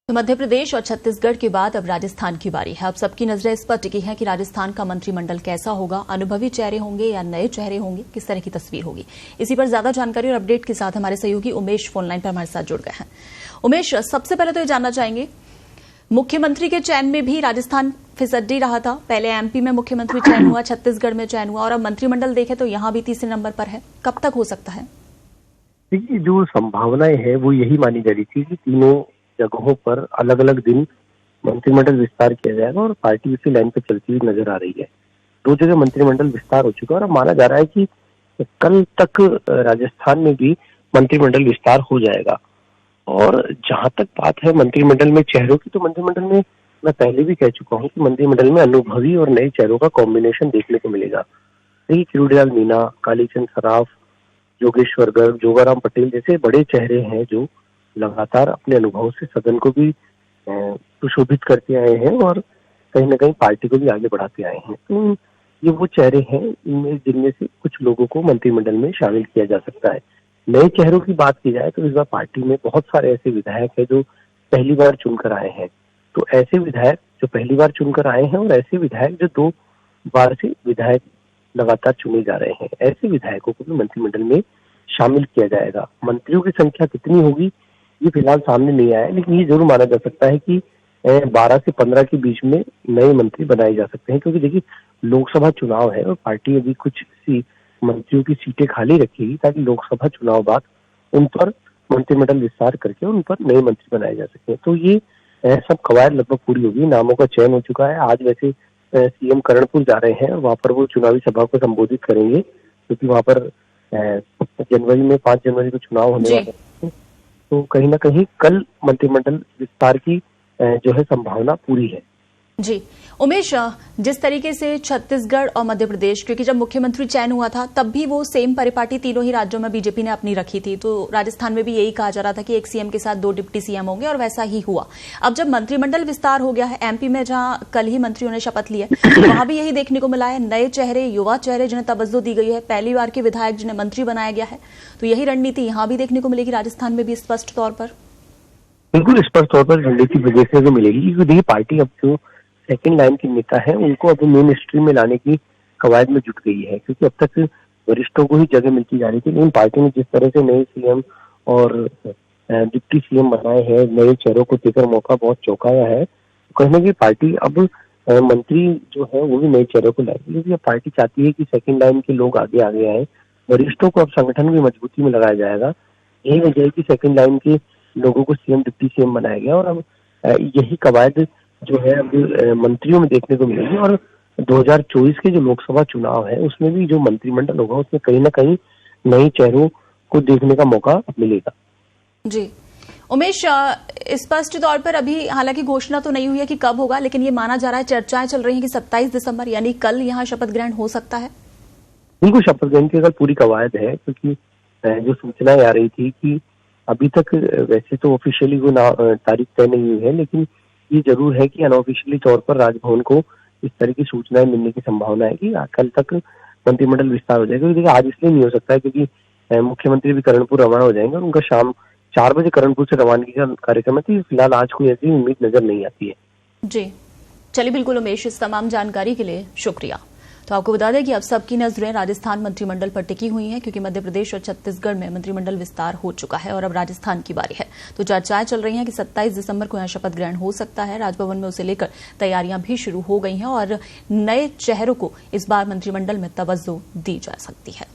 तो मध्य प्रदेश और छत्तीसगढ़ के बाद अब राजस्थान की बारी है। अब सबकी नजरें इस पर टिकी हैं कि राजस्थान का मंत्रिमंडल कैसा होगा, अनुभवी चेहरे होंगे या नए चेहरे होंगे, किस तरह की तस्वीर होगी। इसी पर ज्यादा जानकारी और अपडेट के साथ हमारे सहयोगी उमेश फोनलाइन पर हमारे साथ जुड़ गए हैं। उमेश, सबसे पहले तो ये जानना चाहेंगे, मुख्यमंत्री के चयन में भी राजस्थान फिसड्डी रहा था। पहले एमपी में मुख्यमंत्री चयन हुआ, छत्तीसगढ़ में चयन हुआ और अब मंत्रिमंडल देखे तो यहां भी तीसरे नंबर पर है। कब तक हो सकता है? देखिए, जो संभावनाएं है वो यही मानी जा रही थी कि तीनों जगहों पर अलग अलग दिन मंत्रिमंडल विस्तार किया जाएगा और पार्टी इसी लाइन पर चलती हुई नजर आ रही है। 2 जगह मंत्रिमंडल विस्तार हो चुका है और अब माना जा रहा है कि कल तक राजस्थान में भी मंत्रिमंडल विस्तार हो जाएगा। और जहां तक बात है मंत्रिमंडल में चेहरों की, तो मंत्रिमंडल में मैं पहले भी कह चुका हूं कि मंत्रिमंडल में अनुभवी और नए चेहरों का कॉम्बिनेशन देखने को मिलेगा। देखिए, किरोड़ीलाल मीणा, कालीचंद सराफ, योगेश्वर गर्ग, जोगाराम पटेल जैसे बड़े चेहरे हैं जो लगातार अपने अनुभव से सदन को भी सुशोभित करते आए हैं और कहीं ना कहीं पार्टी को भी आगे बढ़ाते आए हैं। तो ये वो चेहरे हैं जिनमें से कुछ लोगों को मंत्रिमंडल में शामिल किया जा सकता है। नए चेहरों की बात की जाए तो इस बार पार्टी में बहुत सारे ऐसे विधायक हैं जो पहली बार चुनकर आए हैं। तो ऐसे विधायक जो पहली बार चुनकर आए हैं और ऐसे विधायक जो 2 बार से विधायक लगातार चुने जा रहे हैं, ऐसे विधायकों को भी मंत्रिमंडल में शामिल किया जाएगा। मंत्रियों की संख्या कितनी होगी ये फिलहाल सामने नहीं आया, लेकिन ये जरूर माना जा सकता है कि 12 से 15 के बीच में नए मंत्री बनाए जा सकते हैं। क्योंकि देखिए, लोकसभा चुनाव है और पार्टी अभी कुछ मंत्रियों की सीटें खाली रखेगी ताकि लोकसभा चुनाव बाद उन पर मंत्रिमंडल विस्तार करके उन पर नए मंत्री बनाए जा सके। तो ये सब कवायद लगभग पूरी होगी, नामों का चयन हो चुका है। आज वैसे सीएम करणपुर जा रहे हैं और वहां पर वो चुनावी सभा को संबोधित करेंगे, क्योंकि वहां पर 5 जनवरी को चुनाव होने वाले हैं। तो कहीं ना कहीं कल मंत्रिमंडल विस्तार की जो है संभावना पूरी है। जी उमेश, जिस तरीके से छत्तीसगढ़ और मध्य प्रदेश, क्योंकि जब मुख्यमंत्री चयन हुआ था तब भी वो सेम परिपाटी तीनों ही राज्यों में बीजेपी ने अपनी रखी थी, तो राजस्थान में भी यही कहा जा रहा था कि एक सीएम के साथ 2 डिप्टी सीएम होंगे और वैसा ही हुआ। अब जब मंत्रिमंडल विस्तार हो गया है, एमपी में जहां कल ही मंत्रियों ने शपथ ली है, वहां भी यही देखने को मिला है, नए चेहरे, युवा चेहरे जिन्हें तवज्जो दी गई है, पहली बार के विधायक जिन्हें मंत्री बनाया गया है। तो यही रणनीति यहां भी देखने को मिलेगी राजस्थान में भी स्पष्ट तौर पर? बिल्कुल स्पष्ट तौर पर रणनीति देखने को मिलेगी, क्योंकि देखिए पार्टी अब जो सेकंड लाइन के नेता है उनको अब मेन स्ट्रीम में लाने की कवायद में जुट गई है। क्योंकि अब तक वरिष्ठों को ही जगह मिलती जा रही थी, लेकिन पार्टी ने जिस तरह से नए सीएम और डिप्टी सीएम बनाए हैं, नए चेहरों को देकर मौका बहुत चौंकाया है। तो कहीं ना कहीं पार्टी अब मंत्री जो है वो भी नए चेहरों को लाएगी, क्योंकि अब पार्टी चाहती है कि सेकंड लाइन के लोग आगे आए। वरिष्ठों को अब संगठन की मजबूती में लगाया जाएगा। यही वजह है कि सेकंड लाइन के लोगों को सीएम डिप्टी सीएम बनाया गया और अब यही कवायद जो है अब मंत्रियों में देखने को मिलेगी। और 2024 के जो लोकसभा चुनाव है उसमें भी जो मंत्रिमंडल होगा उसमें कहीं ना कहीं नए चेहरों को देखने का मौका मिलेगा। जी उमेश, स्पष्ट तौर पर अभी हालांकि घोषणा तो नहीं हुई है कि कब होगा, लेकिन ये माना जा रहा है, चर्चाएं चल रही हैं कि 27 दिसंबर यानी कल यहाँ शपथ ग्रहण हो सकता है। बिल्कुल, शपथ ग्रहण की कल पूरी कवायद है, क्योंकि जो सूचनाएं आ रही थी कि अभी तक वैसे तो ऑफिशियली वो तारीख तय नहीं हुई है, लेकिन ये जरूर है कि अनऑफिशियली तौर पर राजभवन को इस तरह की सूचनाएं मिलने की संभावना है कि कल तक मंत्रिमंडल विस्तार हो जाएगा। देखिए, आज इसलिए नहीं हो सकता है क्योंकि मुख्यमंत्री भी करणपुर रवाना हो जाएंगे और उनका शाम 4 बजे करणपुर से रवानगी का कार्यक्रम है। तो फिलहाल आज कोई ऐसी उम्मीद नजर नहीं आती है। जी चलिए, बिल्कुल उमेश, इस तमाम जानकारी के लिए शुक्रिया। तो आपको बता दें कि अब सबकी नजरें राजस्थान मंत्रिमंडल पर टिकी हुई हैं, क्योंकि मध्य प्रदेश और छत्तीसगढ़ में मंत्रिमंडल विस्तार हो चुका है और अब राजस्थान की बारी है। तो चर्चाएं चल रही हैं कि 27 दिसंबर को यहां शपथ ग्रहण हो सकता है। राजभवन में उसे लेकर तैयारियां भी शुरू हो गई हैं और नए चेहरों को इस बार मंत्रिमंडल में तवज्जो दी जा सकती है।